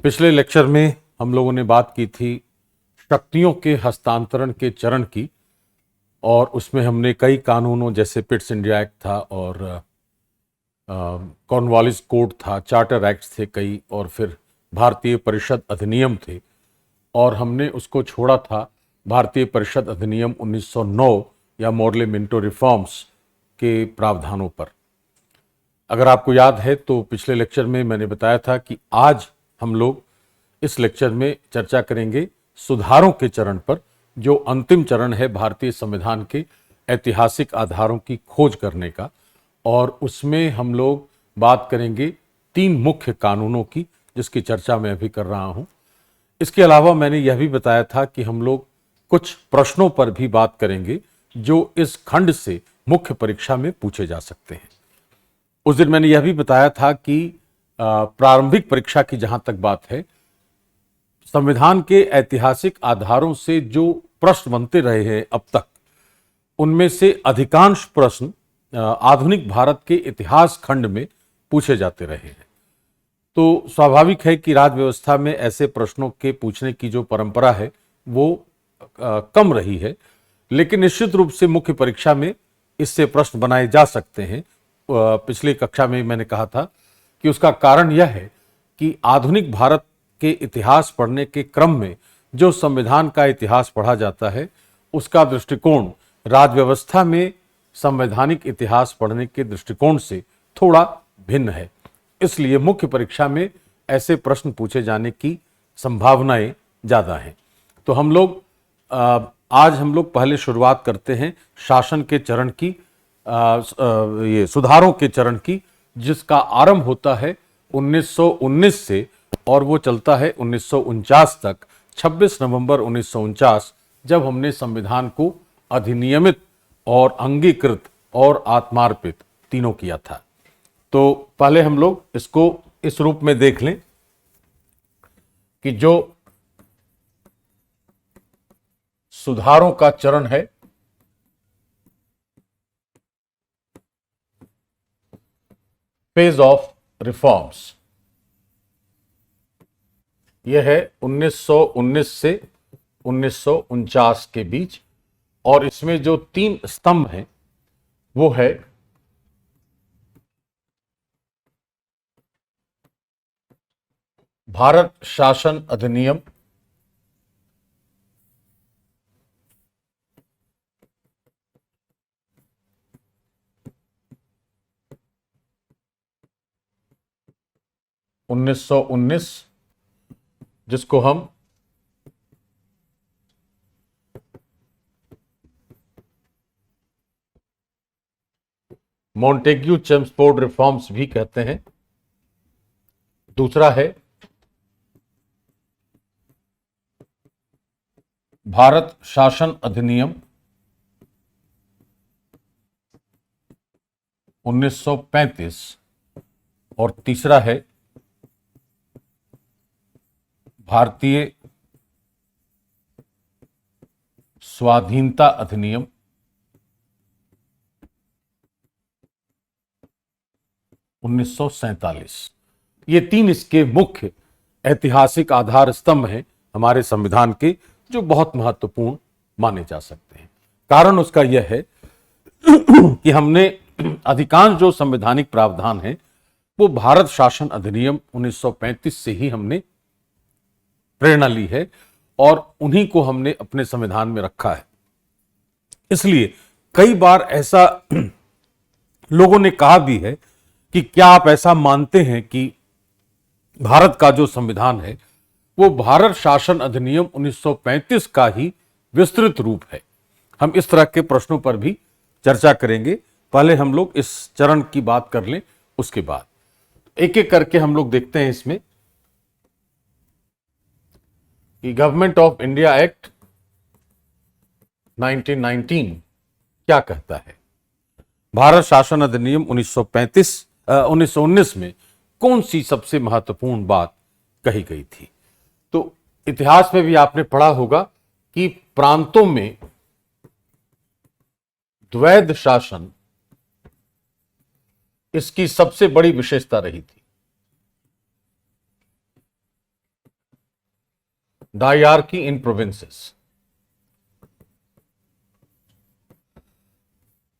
पिछले लेक्चर में हम लोगों ने बात की थी शक्तियों के हस्तांतरण के चरण की, और उसमें हमने कई कानूनों जैसे पिट्स इंडिया एक्ट था और कॉर्नवालिस कोड था, चार्टर एक्ट थे कई, और फिर भारतीय परिषद अधिनियम थे, और हमने उसको छोड़ा था भारतीय परिषद अधिनियम 1909 या मॉर्ले मिंटो रिफॉर्म्स के प्रावधानों पर। अगर आपको याद है तो पिछले लेक्चर में मैंने बताया था कि आज हम लोग इस लेक्चर में चर्चा करेंगे सुधारों के चरण पर, जो अंतिम चरण है भारतीय संविधान के ऐतिहासिक आधारों की खोज करने का। और उसमें हम लोग बात करेंगे 3 मुख्य कानूनों की, जिसकी चर्चा मैं अभी कर रहा हूं। इसके अलावा मैंने यह भी बताया था कि हम लोग कुछ प्रश्नों पर भी बात करेंगे जो इस खंड से मुख्य परीक्षा में पूछे जा सकते हैं। उस दिन मैंने यह भी बताया था कि प्रारंभिक परीक्षा की जहां तक बात है, संविधान के ऐतिहासिक आधारों से जो प्रश्न बनते रहे हैं अब तक, उनमें से अधिकांश प्रश्न आधुनिक भारत के इतिहास खंड में पूछे जाते रहे हैं। तो स्वाभाविक है कि राज्य व्यवस्था में ऐसे प्रश्नों के पूछने की जो परंपरा है वो कम रही है, लेकिन निश्चित रूप से मुख्य परीक्षा में इससे प्रश्न बनाए जा सकते हैं। पिछली कक्षा में मैंने कहा था कि उसका कारण यह है कि आधुनिक भारत के इतिहास पढ़ने के क्रम में जो संविधान का इतिहास पढ़ा जाता है, उसका दृष्टिकोण राज्य व्यवस्था में संवैधानिक इतिहास पढ़ने के दृष्टिकोण से थोड़ा भिन्न है। इसलिए मुख्य परीक्षा में ऐसे प्रश्न पूछे जाने की संभावनाएं ज्यादा हैं। तो हम लोग आज हम लोग पहले शुरुआत करते हैं शासन के चरण की, ये सुधारों के चरण की, जिसका आरंभ होता है 1919 से और वो चलता है 1949 तक। 26 नवंबर 1949 जब हमने संविधान को अधिनियमित और अंगीकृत और आत्मार्पित तीनों किया था। तो पहले हम लोग इसको इस रूप में देख लें कि जो सुधारों का चरण है, फेज ऑफ रिफॉर्म्स, यह है 1919 से 1949 के बीच। और इसमें जो 3 स्तंभ हैं वो है भारत शासन अधिनियम, (1919) जिसको हम मॉन्टेग्यू चेम्सफोर्ड रिफॉर्म्स भी कहते हैं। दूसरा है भारत शासन अधिनियम 1935, और तीसरा है भारतीय स्वाधीनता अधिनियम 1947। ये 3 इसके मुख्य ऐतिहासिक आधार स्तंभ हैं हमारे संविधान के, जो बहुत महत्वपूर्ण माने जा सकते हैं। कारण उसका यह है कि हमने अधिकांश जो संवैधानिक प्रावधान हैं वो भारत शासन अधिनियम 1935 से ही हमने प्रेरणा ली है और उन्हीं को हमने अपने संविधान में रखा है। इसलिए कई बार ऐसा लोगों ने कहा भी है कि क्या आप ऐसा मानते हैं कि भारत का जो संविधान है वो भारत शासन अधिनियम 1935 का ही विस्तृत रूप है। हम इस तरह के प्रश्नों पर भी चर्चा करेंगे। पहले हम लोग इस चरण की बात कर लें, उसके बाद एक एक करके हम लोग देखते हैं इसमें कि गवर्नमेंट ऑफ इंडिया एक्ट 1919 क्या कहता है। भारत शासन अधिनियम 1919 में कौन सी सबसे महत्वपूर्ण बात कही गई थी। तो इतिहास में भी आपने पढ़ा होगा कि प्रांतों में द्वैध शासन इसकी सबसे बड़ी विशेषता रही थी। डायरकी इन प्रोविंसेस।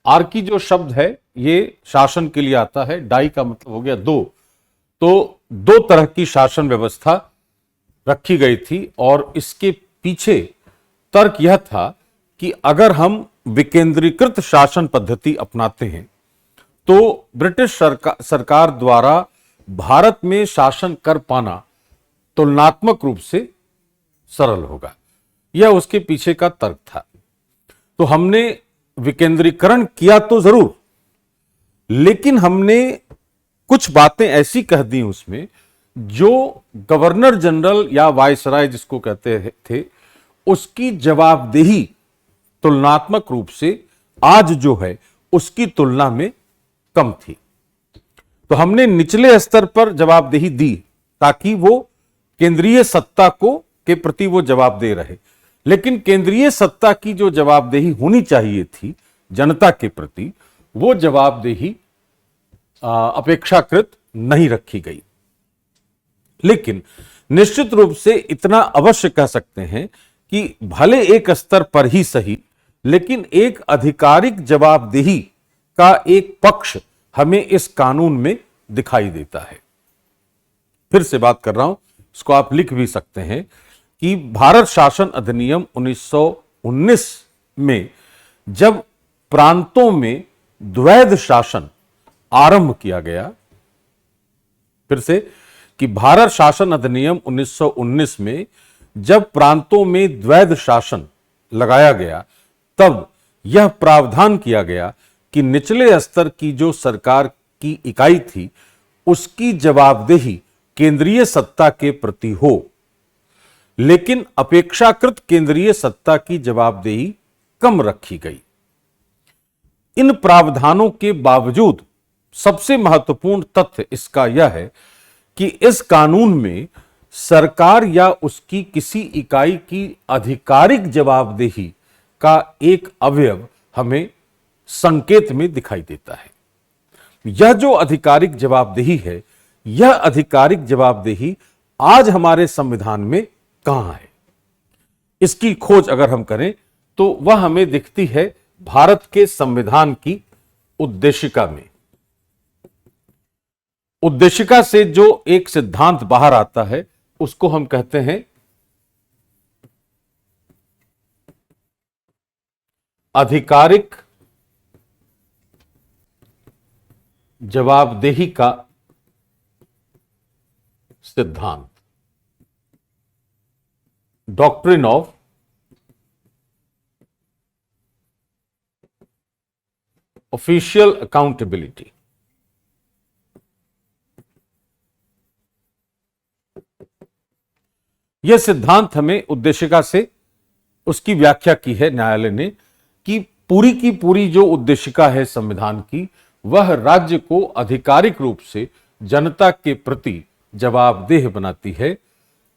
आर्की जो शब्द है ये शासन के लिए आता है, डाई का मतलब हो गया दो। तो दो तरह की शासन व्यवस्था रखी गई थी और इसके पीछे तर्क यह था कि अगर हम विकेंद्रीकृत शासन पद्धति अपनाते हैं तो ब्रिटिश सरकार द्वारा भारत में शासन कर पाना तुलनात्मक रूप से सरल होगा। यह उसके पीछे का तर्क था। तो हमने विकेंद्रीकरण किया तो जरूर, लेकिन हमने कुछ बातें ऐसी कह दी उसमें जो गवर्नर जनरल या वायसराय जिसको कहते थे, उसकी जवाबदेही तुलनात्मक रूप से आज जो है उसकी तुलना में कम थी। तो हमने निचले स्तर पर जवाबदेही दी ताकि वो केंद्रीय सत्ता को के प्रति वो जवाबदेह रहे, लेकिन केंद्रीय सत्ता की जो जवाबदेही होनी चाहिए थी जनता के प्रति, वो जवाबदेही अपेक्षाकृत नहीं रखी गई। लेकिन निश्चित रूप से इतना अवश्य कह सकते हैं कि भले एक स्तर पर ही सही, लेकिन एक आधिकारिक जवाबदेही का एक पक्ष हमें इस कानून में दिखाई देता है। फिर से बात कर रहा हूं, इसको आप लिख भी सकते हैं कि भारत शासन अधिनियम 1919 में जब प्रांतों में द्वैध शासन आरंभ किया गया, फिर से कि भारत शासन अधिनियम 1919 में जब प्रांतों में द्वैध शासन लगाया गया, तब यह प्रावधान किया गया कि निचले स्तर की जो सरकार की इकाई थी उसकी जवाबदेही केंद्रीय सत्ता के प्रति हो, लेकिन अपेक्षाकृत केंद्रीय सत्ता की जवाबदेही कम रखी गई। इन प्रावधानों के बावजूद सबसे महत्वपूर्ण तथ्य इसका यह है कि इस कानून में सरकार या उसकी किसी इकाई की आधिकारिक जवाबदेही का एक अवयव हमें संकेत में दिखाई देता है। यह जो आधिकारिक जवाबदेही है, यह आधिकारिक जवाबदेही आज हमारे संविधान में कहां है? इसकी खोज अगर हम करें तो वह हमें दिखती है भारत के संविधान की उद्देशिका में। उद्देशिका से जो एक सिद्धांत बाहर आता है उसको हम कहते हैं आधिकारिक जवाबदेही का सिद्धांत, डॉक्ट्रिन ऑफ ऑफिशियल अकाउंटेबिलिटी। यह सिद्धांत हमें उद्देशिका से उसकी व्याख्या की है न्यायालय ने कि पूरी की पूरी जो उद्देशिका है संविधान की, वह राज्य को आधिकारिक रूप से जनता के प्रति जवाबदेह बनाती है।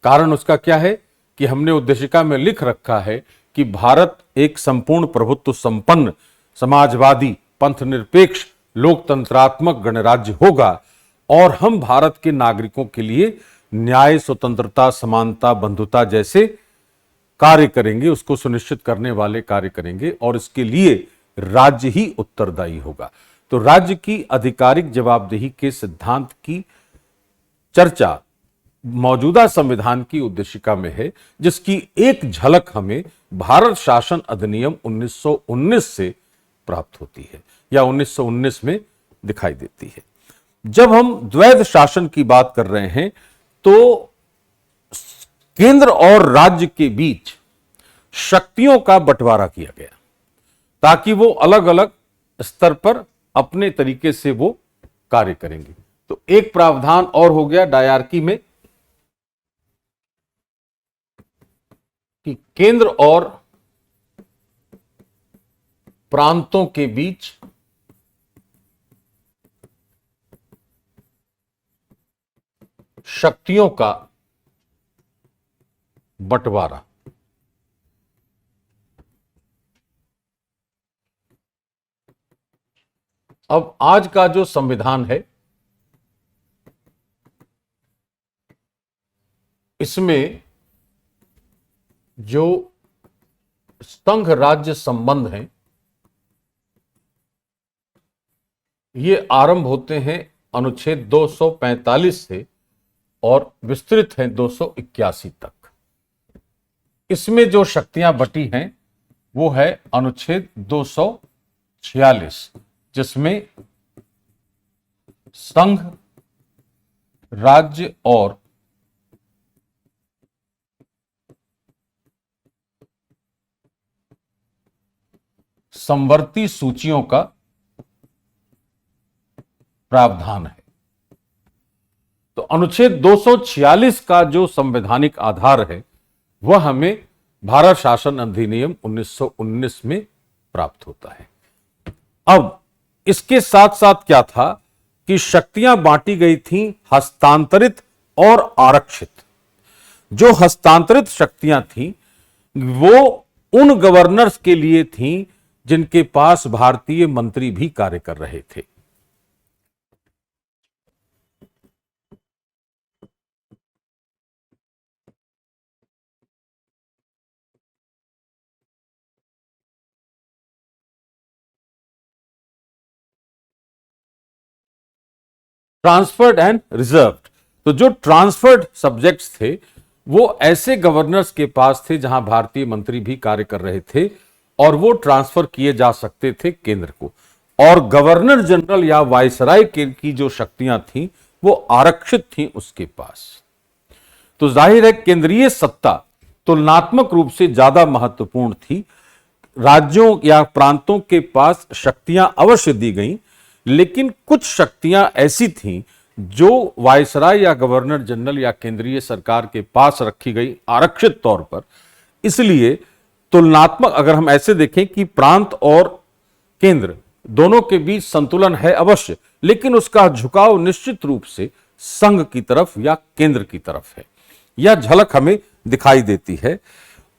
कारण उसका क्या है कि हमने उद्देशिका में लिख रखा है कि भारत एक संपूर्ण प्रभुत्व संपन्न समाजवादी पंथनिरपेक्ष लोकतंत्रात्मक गणराज्य होगा और हम भारत के नागरिकों के लिए न्याय, स्वतंत्रता, समानता, बंधुता जैसे कार्य करेंगे, उसको सुनिश्चित करने वाले कार्य करेंगे और इसके लिए राज्य ही उत्तरदायी होगा। तो राज्य की आधिकारिक जवाबदेही के सिद्धांत की चर्चा मौजूदा संविधान की उद्देशिका में है, जिसकी एक झलक हमें भारत शासन अधिनियम 1919 से प्राप्त होती है या 1919 में दिखाई देती है। जब हम द्वैध शासन की बात कर रहे हैं तो केंद्र और राज्य के बीच शक्तियों का बंटवारा किया गया ताकि वो अलग अलग स्तर पर अपने तरीके से वो कार्य करेंगे। तो एक प्रावधान और हो गया डायरकी में कि केंद्र और प्रांतों के बीच शक्तियों का बंटवारा। अब आज का जो संविधान है इसमें जो संघ राज्य संबंध हैं ये आरंभ होते हैं अनुच्छेद 245 से और विस्तृत हैं 281 तक। इसमें जो शक्तियां बटी हैं वो है अनुच्छेद 246, जिसमें संघ, राज्य और समवर्ती सूचियों का प्रावधान है। तो अनुच्छेद 246 का जो संवैधानिक आधार है वह हमें भारत शासन अधिनियम 1919 में प्राप्त होता है। अब इसके साथ साथ क्या था कि शक्तियां बांटी गई थीं हस्तांतरित और आरक्षित। जो हस्तांतरित शक्तियां थीं वो उन गवर्नर्स के लिए थीं जिनके पास भारतीय मंत्री भी कार्य कर रहे थे। ट्रांसफर्ड एंड रिजर्व्ड, तो जो ट्रांसफर्ड सब्जेक्ट्स थे वो ऐसे गवर्नर्स के पास थे जहां भारतीय मंत्री भी कार्य कर रहे थे और वो ट्रांसफर किए जा सकते थे केंद्र को। और गवर्नर जनरल या वायसराय की जो शक्तियां थीं वो आरक्षित थीं उसके पास। तो जाहिर है केंद्रीय सत्ता तुलनात्मक रूप से ज्यादा महत्वपूर्ण थी। राज्यों या प्रांतों के पास शक्तियां अवश्य दी गईं, लेकिन कुछ शक्तियां ऐसी थीं जो वायसराय या गवर्नर जनरल या केंद्रीय सरकार के पास रखी गई आरक्षित तौर पर। इसलिए तुलनात्मक अगर हम ऐसे देखें कि प्रांत और केंद्र दोनों के बीच संतुलन है अवश्य, लेकिन उसका झुकाव निश्चित रूप से संघ की तरफ या केंद्र की तरफ है। यह झलक हमें दिखाई देती है।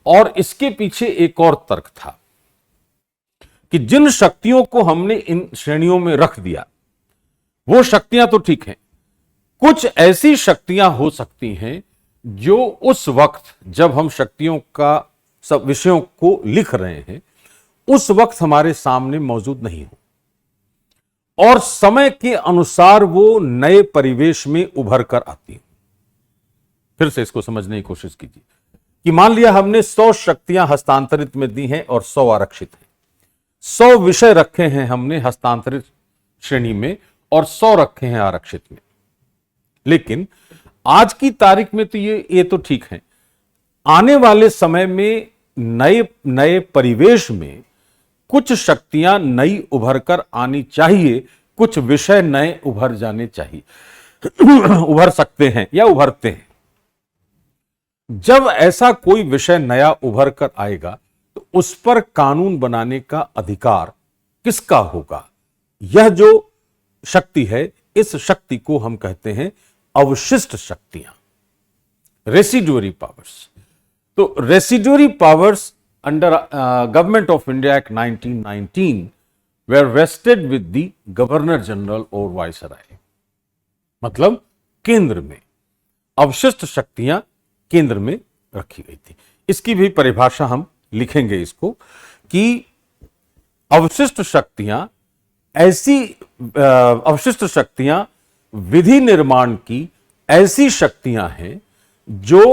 और इसके पीछे एक और तर्क था कि जिन शक्तियों को हमने इन श्रेणियों में रख दिया वो शक्तियां तो ठीक हैं, कुछ ऐसी शक्तियां हो सकती हैं जो उस वक्त जब हम शक्तियों का सब विषयों को लिख रहे हैं उस वक्त हमारे सामने मौजूद नहीं हो और समय के अनुसार वो नए परिवेश में उभर कर आती हैं। फिर से इसको समझने की कोशिश कीजिए कि मान लिया हमने 100 शक्तियां हस्तांतरित में दी हैं और 100 आरक्षित हैं। 100 विषय रखे हैं हमने हस्तांतरित श्रेणी में और 100 रखे हैं आरक्षित में। लेकिन आज की तारीख में तो ये तो ठीक है। आने वाले समय में नए नए परिवेश में कुछ शक्तियां नई उभर कर आनी चाहिए, कुछ विषय नए उभर जाने चाहिए उभर सकते हैं या उभरते हैं। जब ऐसा कोई विषय नया उभर कर आएगा तो उस पर कानून बनाने का अधिकार किसका होगा? यह जो शक्ति है इस शक्ति को हम कहते हैं अवशिष्ट शक्तियां, रेसिडुअरी पावर्स। तो residuary powers under government of India act 1919 were vested with the governor general और वायसराय। मतलब केंद्र में अवशिष्ट शक्तियां केंद्र में रखी गई थी। इसकी भी परिभाषा हम लिखेंगे इसको कि अवशिष्ट शक्तियां ऐसी अवशिष्ट शक्तियां विधि निर्माण की ऐसी शक्तियां हैं जो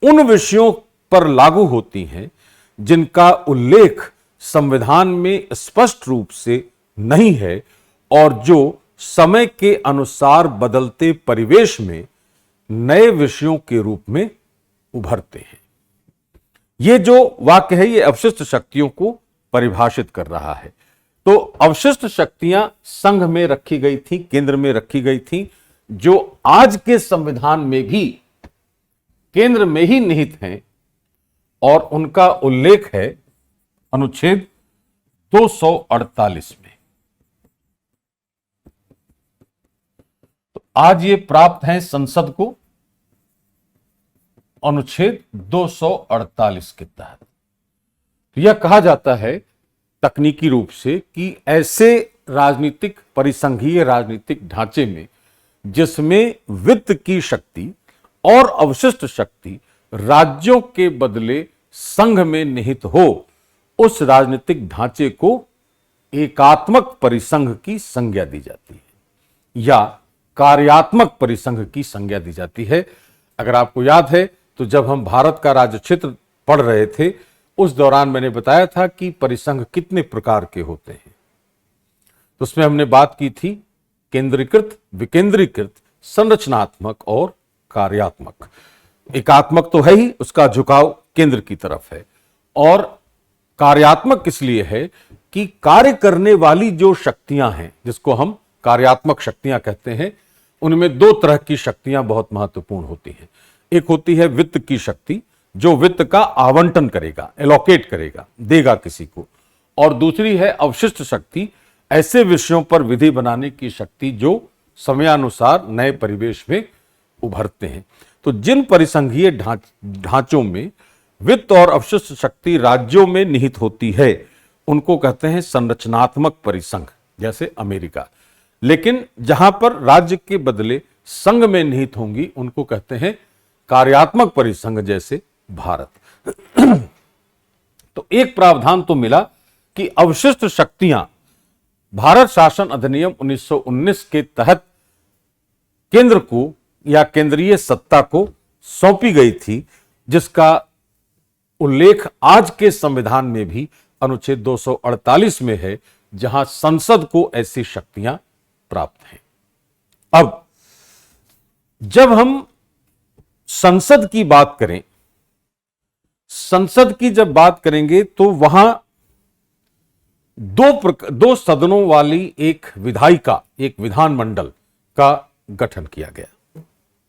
उन विषयों पर लागू होती हैं जिनका उल्लेख संविधान में स्पष्ट रूप से नहीं है और जो समय के अनुसार बदलते परिवेश में नए विषयों के रूप में उभरते हैं। यह जो वाक्य है ये अवशिष्ट शक्तियों को परिभाषित कर रहा है। तो अवशिष्ट शक्तियां संघ में रखी गई थी, केंद्र में रखी गई थी, जो आज के संविधान में भी केंद्र में ही निहित हैं और उनका उल्लेख है अनुच्छेद 248 में। तो आज ये प्राप्त हैं संसद को अनुच्छेद 248 के तहत। तो यह कहा जाता है तकनीकी रूप से कि ऐसे राजनीतिक परिसंघीय राजनीतिक ढांचे में जिसमें वित्त की शक्ति और अवशिष्ट शक्ति राज्यों के बदले संघ में निहित हो, उस राजनीतिक ढांचे को एकात्मक परिसंघ की संज्ञा दी जाती है या कार्यात्मक परिसंघ की संज्ञा दी जाती है। अगर आपको याद है तो जब हम भारत का राज्य क्षेत्र पढ़ रहे थे उस दौरान मैंने बताया था कि परिसंघ कितने प्रकार के होते हैं। तो उसमें हमने बात की थी केंद्रीकृत, विकेंद्रीकृत, संरचनात्मक और कार्यात्मक। एकात्मक तो है ही, उसका झुकाव केंद्र की तरफ है, और कार्यात्मक इसलिए है कि कार्य करने वाली जो शक्तियां हैं, जिसको हम कार्यात्मक शक्तियां कहते हैं, उनमें दो तरह की शक्तियां बहुत महत्वपूर्ण होती हैं। एक होती है वित्त की शक्ति, जो वित्त का आवंटन करेगा, एलोकेट करेगा, देगा किसी को, और दूसरी है अवशिष्ट शक्ति, ऐसे विषयों पर विधि बनाने की शक्ति जो समयानुसार नए परिवेश में उभरते हैं। तो जिन परिसंघीय ढांचों में वित्त और अवशिष्ट शक्ति राज्यों में निहित होती है उनको कहते हैं संरचनात्मक परिसंघ, जैसे अमेरिका। लेकिन जहां पर राज्य के बदले संघ में निहित होंगी उनको कहते हैं कार्यात्मक परिसंघ, जैसे भारत। तो एक प्रावधान तो मिला कि अवशिष्ट शक्तियां भारत शासन अधिनियम 1919 के तहत केंद्र को या केंद्रीय सत्ता को सौंपी गई थी, जिसका उल्लेख आज के संविधान में भी अनुच्छेद 248 में है, जहां संसद को ऐसी शक्तियां प्राप्त हैं। अब जब हम संसद की बात करें, संसद की जब बात करेंगे तो वहां दो सदनों वाली एक विधायिका, एक विधानमंडल का गठन किया गया।